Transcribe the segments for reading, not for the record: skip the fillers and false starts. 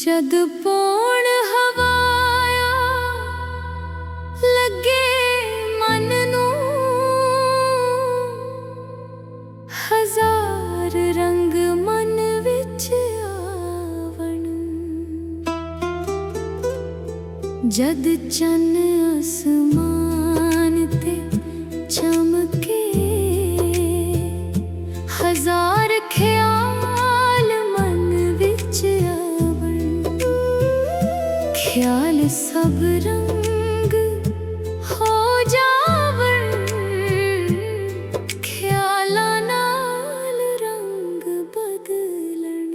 जद पौण हवाया लगे मन नू हजार रंग मन विच आवण। जद चन आसमान ते चमके हजार ख्याल मन विच आवण। ख्याल सब रंग हो जावण, ख्यालां नाल रंग बदलण।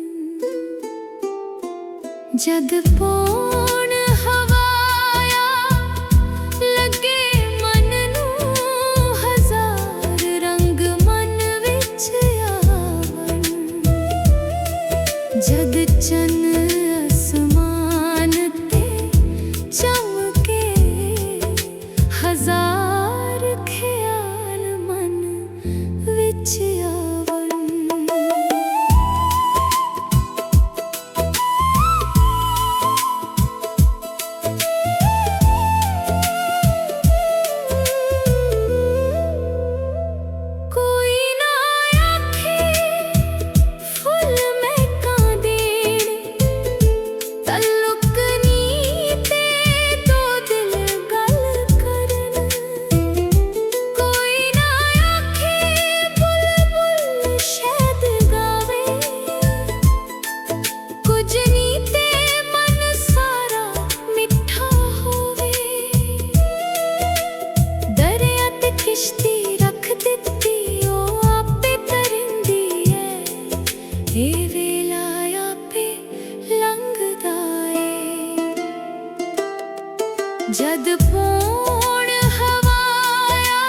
जद पौण हवाया लगे मन नू हजार रंग मन विच आवण। जद चन आसमान ते चमके हजार ख्याल मन विच आवण। कोई ना आखे फुल महकां देण, तल्लुक नी ते दो दिल गल करन। कोई ना आखे बुलबुल शहद गावे, कुछ नी ते मन सारा मिठा होवे। दरिया ते किश्ती रख दित्ती ओ आपे तरिंदी ऐ, ए वेला आपे लंघदा ऐ। जद पौण हवाया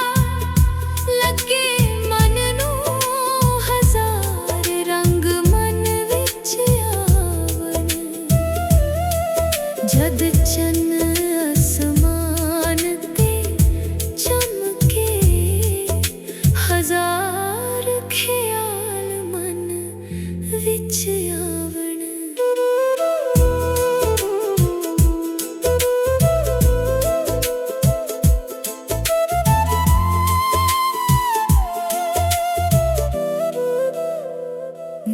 लगे मन नू हजार रंग मन विच आवण। जद चन आसमान ते चमके हजार ख्याल मन विच आवण।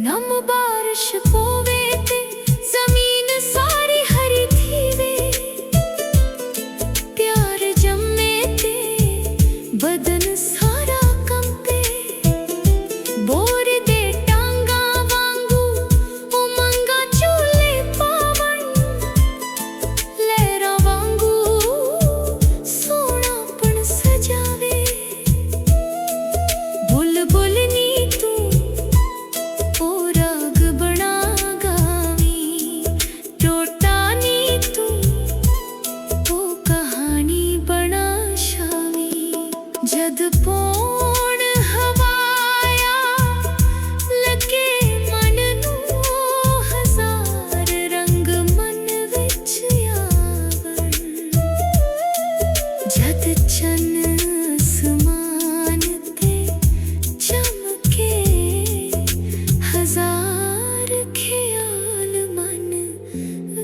नम बारिश पोवे ते जमीन सारी हरी थीवे। प्यार जम्मे ते बदन सारा कंपे। बोर दे टांगा वांगू उमंगा झूले पावण। लहरां वांगू सोहणापण सजावे। बुलबुल नी तू ओ राग बना गावी, टोटा नी तू ओ कहानी बना शावी। जद पौण हवाया लगे मन नू हजार रंग मन विच आवण। जद चन आसमान ते चमके हजार ख्याल मन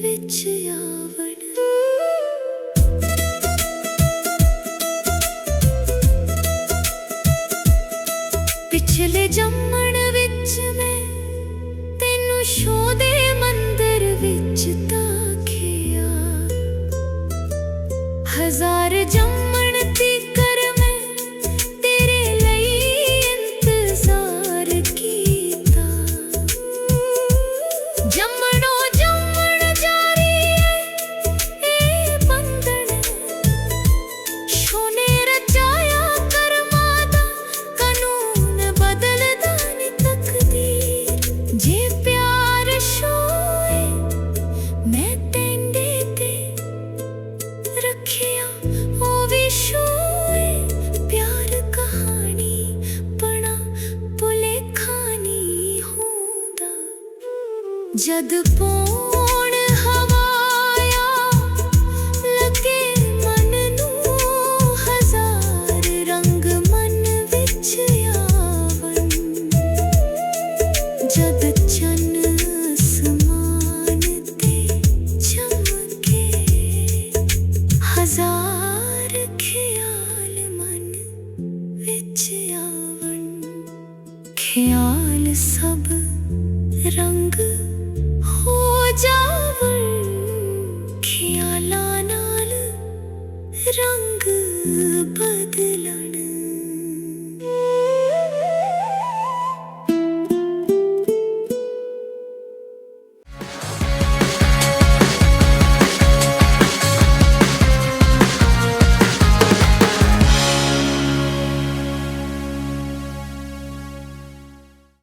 विच आवण। पिछले जम्मण विच मैं तेनू शो दे मंदिर विच ताकिया। हजार जम्मण तीकर मैं तेरे लई इंतजार कीता। जम्मणो जम्मण जारी ऐ ए बंधन, शोने रचाया कर्मा दा कानून बदलदा नी तकदीर। जे प्यार शोए मैं तेंदे ते रखिया ओ भी शोए। प्यार कहानी बना भुलेखा नी होंदा। जद